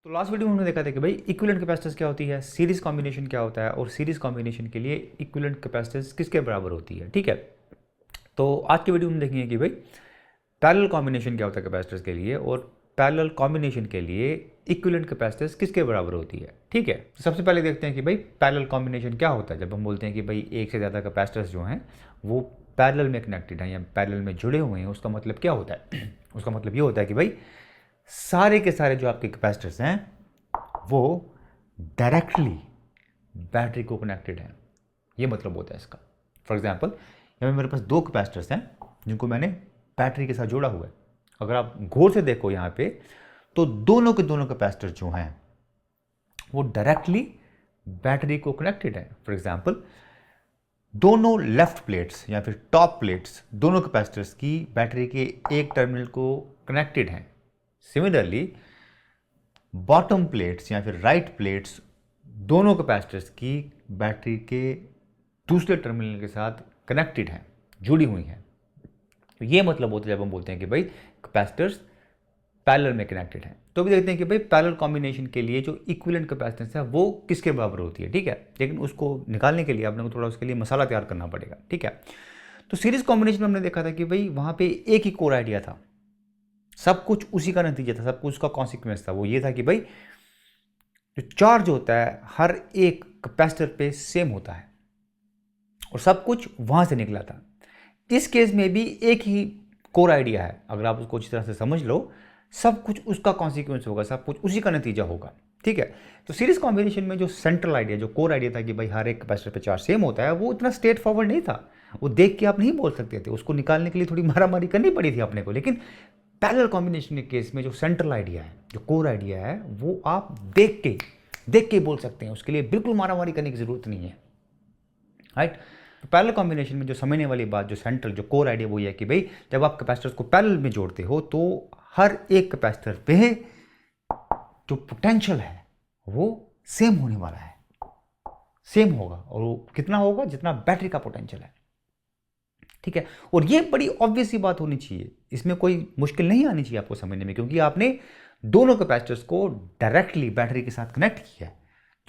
तो last video में हमने देखा था कि भाई इक्विवेलेंट कैपेसिटेंस क्या होती है, सीरीज कॉम्बिनेशन क्या होता है और सीरीज कॉम्बिनेशन के लिए इक्विवेलेंट कैपेसिटेंस किसके बराबर होती है। ठीक है, तो आज की वीडियो में देखेंगे कि भाई पैरेलल कॉम्बिनेशन क्या होता है कैपेसिटर्स के लिए और पैरेलल कॉम्बिनेशन के लिए इक्विवेलेंट कैपेसिटेंस किसके बराबर होती है। ठीक है, तो सबसे पहले देखते हैं कि भाई पैरेलल कॉम्बिनेशन क्या होता है। जब हम बोलते हैं कि भाई एक से ज़्यादा कैपेसिटर्स जो हैं वो पैरेलल में कनेक्टेड हैं या पैरेलल में जुड़े हुए हैं, उसका मतलब क्या होता है उसका मतलब ये होता है कि भाई सारे के सारे जो आपके कैपेसिटर्स हैं वो डायरेक्टली बैटरी को कनेक्टेड हैं, ये मतलब होता है इसका। फॉर एग्जांपल यहाँ मेरे पास दो कैपेसिटर्स हैं जिनको मैंने बैटरी के साथ जोड़ा हुआ है। अगर आप गौर से देखो यहाँ पे तो दोनों के दोनों कैपेसिटर जो हैं वो डायरेक्टली बैटरी को कनेक्टेड है। फॉर एग्जांपल दोनों लेफ्ट प्लेट्स या फिर टॉप प्लेट्स दोनों कैपेसिटर्स की बैटरी के एक टर्मिनल को कनेक्टेड हैं। सिमिलरली बॉटम प्लेट्स या फिर राइट प्लेट्स दोनों कैपेसिटर्स की बैटरी के दूसरे टर्मिनल के साथ कनेक्टेड हैं, जुड़ी हुई हैं। तो ये मतलब होता है जब हम बोलते हैं कि भाई कैपेसिटर्स पैरेलल में कनेक्टेड हैं। तो भी देखते हैं कि भाई पैरेलल कॉम्बिनेशन के लिए जो इक्विवेलेंट कैपेसिटेंस है वो किसके बराबर होती है। ठीक है, लेकिन उसको निकालने के लिए आपने को थोड़ा उसके लिए मसाला तैयार करना पड़ेगा। ठीक है, तो सीरीज कॉम्बिनेशन में हमने देखा था कि भाई वहां पे एक ही कोर आइडिया था, सब कुछ उसी का नतीजा था, सब कुछ उसका कॉन्सिक्वेंस था। वो ये था कि भाई जो चार्ज होता है हर एक कैपेसिटर पे सेम होता है और सब कुछ वहां से निकला था। इस केस में भी एक ही कोर आइडिया है, अगर आप उसको अच्छी तरह से समझ लो सब कुछ उसका कॉन्सिक्वेंस होगा, सब कुछ उसी का नतीजा होगा। ठीक है, तो सीरीज कॉम्बिनेशन में जो सेंट्रल आइडिया, जो कोर आइडिया था कि भाई हर एक कैपेसिटर पे चार्ज सेम होता है, वो इतना स्ट्रेट फॉरवर्ड नहीं था। वो देख के आप नहीं बोल सकते थे, उसको निकालने के लिए थोड़ी मारामारी करनी पड़ी थी अपने को। लेकिन पैरेलल कॉम्बिनेशन के केस में जो सेंट्रल आइडिया है, जो कोर आइडिया है, वो आप देख के बोल सकते हैं, उसके लिए बिल्कुल मारामारी करने की जरूरत नहीं है। राइट, तो पैरेलल कॉम्बिनेशन में जो समझने वाली बात, जो सेंट्रल, जो कोर आइडिया वो ये है कि भाई जब आप कैपेसिटर्स को पैरेलल में जोड़ते हो तो हर एक कैपेसिटर पे जो पोटेंशियल है वो सेम होने वाला है, सेम होगा। और वो कितना होगा? जितना बैटरी का पोटेंशियल है। ठीक है, और ये बड़ी ऑब्वियस सी बात होनी चाहिए, इसमें कोई मुश्किल नहीं आनी चाहिए आपको समझने में, क्योंकि आपने दोनों कैपेसिटर्स को डायरेक्टली बैटरी के साथ कनेक्ट किया है।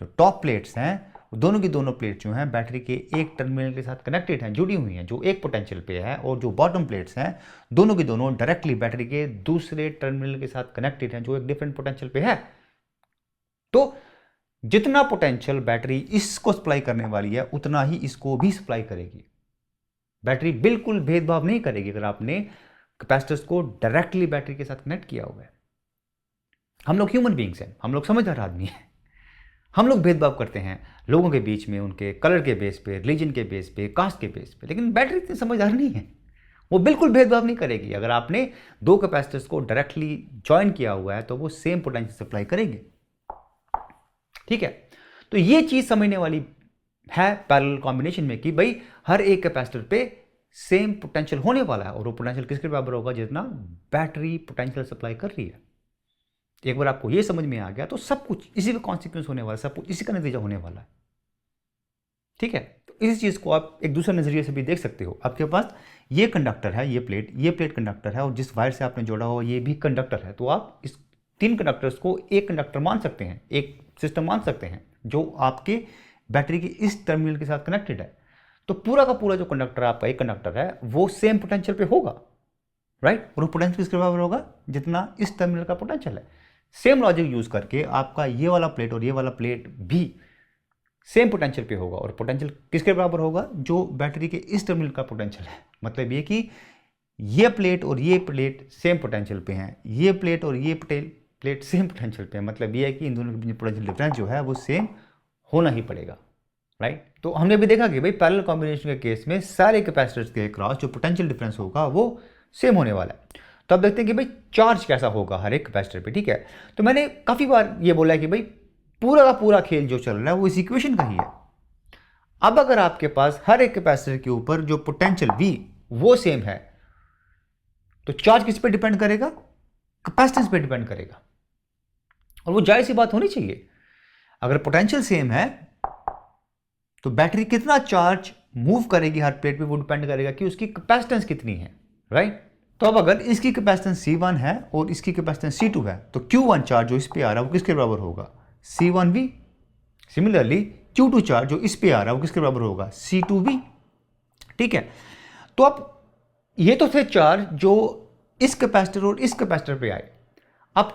जो टॉप प्लेट्स हैं दोनों की दोनों प्लेट जो हैं बैटरी के एक टर्मिनल के साथ कनेक्टेड हैं, जुड़ी हुई हैं, जो एक पोटेंशियल पे है। और जो बॉटम प्लेट्स हैं दोनों की दोनों डायरेक्टली बैटरी के दूसरे टर्मिनल के साथ कनेक्टेड हैं, जो एक डिफरेंट पोटेंशियल पे है। तो जितना पोटेंशियल बैटरी इसको सप्लाई करने वाली है उतना ही इसको भी सप्लाई करेगी। बैटरी बिल्कुल भेदभाव नहीं करेगी अगर आपने कैपेसिटर्स को डायरेक्टली बैटरी के साथ कनेक्ट किया हुआ है। हम लोग ह्यूमन बींग्स हैं, हम लोग समझदार आदमी हैं, हम लोग भेदभाव करते हैं लोगों के बीच में, उनके कलर के बेस पे, रिलीजन के बेस पे, कास्ट के बेस पे। लेकिन बैटरी इतनी समझदार नहीं है, वो बिल्कुल भेदभाव नहीं करेगी। अगर आपने दो कैपेसिटर्स को डायरेक्टली ज्वाइन किया हुआ है तो वो सेम पोटेंशियल सप्लाई करेंगे। ठीक है, तो ये चीज समझने वाली है पैरेलल कॉम्बिनेशन में कि भाई हर एक कैपेसिटर पे सेम पोटेंशियल होने वाला है, और वो पोटेंशियल किसके बराबर होगा? जितना बैटरी पोटेंशियल सप्लाई कर रही है। एक बार आपको ये समझ में आ गया तो सब कुछ इसी का कॉन्सिक्वेंस होने वाला है, सब कुछ इसी का नतीजा होने वाला है। ठीक है, तो इसी चीज को आप एक दूसरे नजरिए से भी देख सकते हो। आपके पास ये कंडक्टर है, ये प्लेट कंडक्टर है, और जिस वायर से आपने जोड़ा हुआ ये भी कंडक्टर है। तो आप इस तीन कंडक्टर्स को एक कंडक्टर मान सकते हैं, एक सिस्टम मान सकते हैं, जो आपके बैटरी के इस टर्मिनल के साथ कनेक्टेड है। तो पूरा का पूरा जो कंडक्टर आपका एक कंडक्टर है वो सेम पोटेंशियल पे होगा। राइट, और वो पोटेंशियल किसके बराबर होगा? जितना इस टर्मिनल का पोटेंशियल है। सेम लॉजिक यूज करके आपका ये वाला प्लेट और ये वाला प्लेट भी सेम पोटेंशियल पे होगा, और पोटेंशियल किसके बराबर होगा? जो बैटरी के इस टर्मिनल का पोटेंशियल है। मतलब ये कि ये प्लेट और ये प्लेट सेम पोटेंशियल पे हैं, ये प्लेट और ये प्लेट सेम पोटेंशियल पे है। मतलब ये है कि इन दोनों के बीच पोटेंशियल डिफरेंस जो है वो सेम होना ही पड़ेगा। राइट, तो हमने भी देखा कि भाई पैरेलल कॉम्बिनेशन के केस में सारे कैपेसिटर्स के क्रॉस जो पोटेंशियल डिफरेंस होगा वो सेम होने वाला है। तो अब देखते हैं कि भाई चार्ज कैसा होगा हर एक कैपेसिटर पे। ठीक है, तो मैंने काफी बार ये बोला है कि भाई पूरा का पूरा खेल जो चल रहा है वो इस इक्वेशन का ही है। अब अगर आपके पास हर एक कैपेसिटर के ऊपर जो पोटेंशियल V वो सेम है तो चार्ज किस पे डिपेंड करेगा? कैपेसिटेंस पे डिपेंड करेगा। और वो जायज सी बात होनी चाहिए। अगर पोटेंशियल सेम है तो बैटरी कितना चार्ज मूव करेगी हर प्लेट पे वो डिपेंड करेगा कि उसकी कैपेसिटेंस कितनी है। राइट, तो अब अगर इसकी कैपेसिटेंस C1 है और इसकी कैपेसिटेंस C2 है तो Q1 चार्ज जो इस पे आ रहा है वो किसके बराबर होगा? C1V। सिमिलरली Q2 चार्ज जो इस पे आ रहा है वो किसके बराबर होगा? C2V। ठीक है, तो अब ये तो थे चार्ज जो इस कैपेसिटर और इस कैपेसिटर पे आए। अब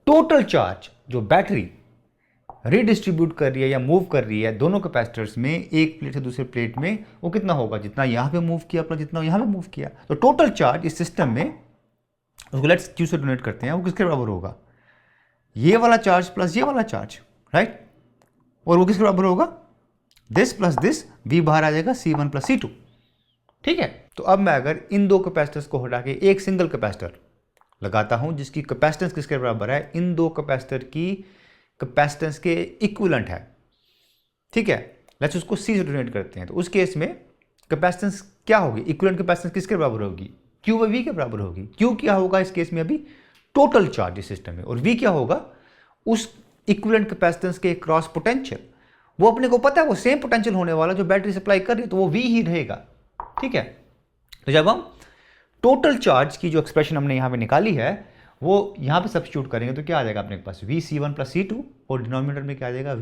टोटल चार्ज जो बैटरी रीडिस्ट्रीब्यूट कर रही है या मूव कर रही है दोनों कैपेसिटर्स में, एक प्लेट से दूसरे प्लेट में, वो कितना होगा? जितना यहां पे मूव किया अपना, जितना यहां पे मूव किया। तो टोटल चार्ज इस सिस्टम में, उसको लेट्स Q से डोनेट करते हैं, वो किसके बराबर होगा? ये वाला चार्ज प्लस ये वाला चार्ज, राइट? और वो किसके बराबर होगा? दिस प्लस दिस, V बाहर आ जाएगा, C1 प्लस C2। ठीक है, तो अब मैं अगर इन दो कैपेसिटर्स को हटा के एक सिंगल कैपेसिटर लगाता हूं जिसकी कैपेसिटेंस किसके बराबर है? इन दो कैपेसिटर की कैपेसिटेंस के इक्विवेलेंट है। ठीक है, लेट्स उसको C से डोनेट करते हैं। तो उस केस में कैपेसिटेंस क्या होगी? इक्विवेलेंट कैपेसिटेंस किसके बराबर होगी? Q व V के बराबर होगी। Q क्या होगा इस केस में? अभी टोटल चार्ज इस सिस्टम में, और V क्या होगा? उस इक्विवेलेंट कैपेसिटेंस के क्रॉस पोटेंशियल। वो अपने को पता है वो सेम पोटेंशियल होने वाला जो बैटरी सप्लाई कर रही है, तो वो V ही रहेगा। ठीक है, तो जब हम टोटल चार्ज की जो एक्सप्रेशन हमने यहां पे निकाली है वो यहां पे सब्स्टिट्यूट करेंगे तो क्या आ जाएगा अपने पास? VC1 प्लस C2, और डिनोमिनेटर में क्या आ जाएगा?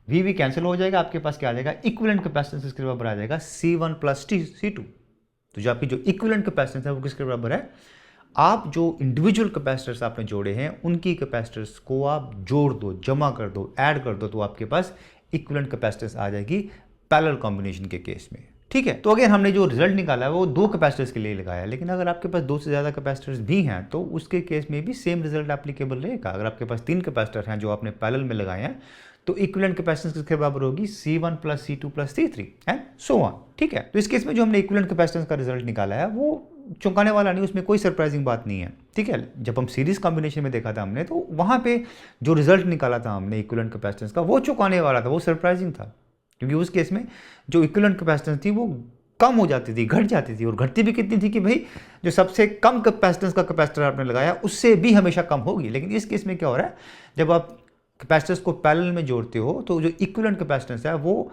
V कैंसिल हो जाएगा, आपके पास क्या आ जाएगा? इक्विवेलेंट कैपेसिटेंस किसके बराबर आ जाएगा? C1 plus C2। तो जो आपकी जो इक्विवेलेंट कैपेसिटेंस है वो किसके बराबर है? आप जो इंडिविजुअल कैपेसिटर्स आपने जोड़े हैं उनकी कैपेसिटर्स को आप जोड़ दो, जमा कर दो, ऐड कर दो, तो आपके पास इक्विवेलेंट कैपेसिटेंस आ जाएगी पैरेलल कॉम्बिनेशन के केस में। ठीक है, तो अगर हमने जो रिजल्ट निकाला है वो दो कैपेसिटर्स के लिए लगाया है, लेकिन अगर आपके पास दो से ज़्यादा कैपेसिटर्स भी हैं तो उसके केस में भी सेम रिजल्ट एप्लीकेबल रहेगा। अगर आपके पास 3 कैपेसिटर हैं जो आपने पैरेलल में लगाए हैं तो इक्विवेलेंट कैपेसिटेंस किसके बराबर होगी? C1 plus C2 plus C3 and so on. ठीक है, तो इस केस में जो हमने इक्विवेलेंट कैपेसिटेंस का रिजल्ट निकाला है वो चौंकाने वाला नहीं, उसमें कोई सरप्राइजिंग बात नहीं है। ठीक है, जब हम सीरीज कॉम्बिनेशन में देखा था हमने तो वहाँ पे जो रिजल्ट निकाला था हमने इक्विवेलेंट कैपेसिटेंस का वो चौंकाने वाला था, वो सरप्राइजिंग था, क्योंकि उस केस में जो इक्विवेलेंट कैपेसिटेंस थी वो कम हो जाती थी, घट जाती थी, और घटती भी कितनी थी कि भाई जो सबसे कम कैपेसिटेंस का कैपेसिटर आपने लगाया उससे भी हमेशा कम होगी। लेकिन इस केस में क्या हो रहा है, जब आप कैपेसिटर्स को पैरेलल में जोड़ते हो तो जो इक्विवेलेंट कैपेसिटेंस है वो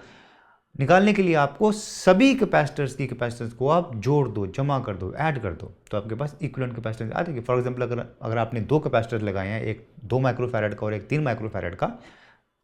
निकालने के लिए आपको सभी कैपेसिटर्स की कैपेसिटेंस को आप जोड़ दो, जमा कर दो, ऐड कर दो, तो आपके पास इक्विवेलेंट कैपेसिटेंस आ जाएगी। फॉर एग्जांपल अगर आपने दो कैपेसिटर लगाए हैं, एक 2 माइक्रोफैरड का और एक 3 माइक्रोफैरड का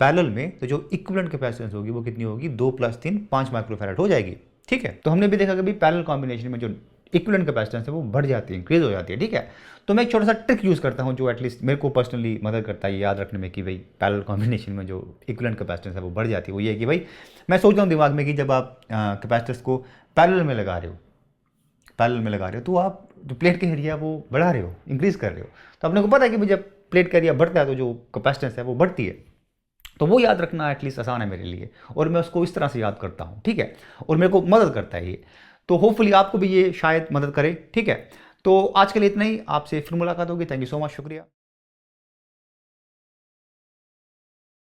पैरेलल में, तो जो इक्विवेलेंट कैपेसिटेंस होगी वो कितनी होगी? 2 + 3 5 माइक्रोफैरड हो जाएगी। ठीक है, तो हमने भी देखा कि भाई पैरेलल कॉम्बिनेशन में जो इक्विवेलेंट कैपेसिटेंस है वो बढ़ जाती है, इंक्रीज हो जाती है। ठीक है, तो मैं एक छोटा सा ट्रिक यूज़ करता हूँ जो एटलीस्ट मेरे को पर्सनली मदद करता है याद रखने में कि भाई पैरेलल कॉम्बिनेशन में जो इक्विवेलेंट कैपेसिटेंस है वो बढ़ जाती है। वो ये है कि भाई मैं सोचता हूँ दिमाग में कि जब आप कैपेसिटर्स को पैरेलल में लगा रहे हो तो आप जो प्लेट का एरिया वो बढ़ा रहे हो, इंक्रीज कर रहे हो। तो अपने को पता है कि भाई जब प्लेट का एरिया बढ़ता है तो जो कैपेसिटेंस है वो बढ़ती है। तो वो याद रखना एटलीस्ट आसान है मेरे लिए, और मैं उसको इस तरह से याद करता हूँ। ठीक है, और मेरे को मदद करता है ये, तो होपफुली आपको भी ये शायद मदद करे। ठीक है, तो आज के लिए इतना ही, आपसे फिर मुलाकात होगी। थैंक यू सो मच, शुक्रिया।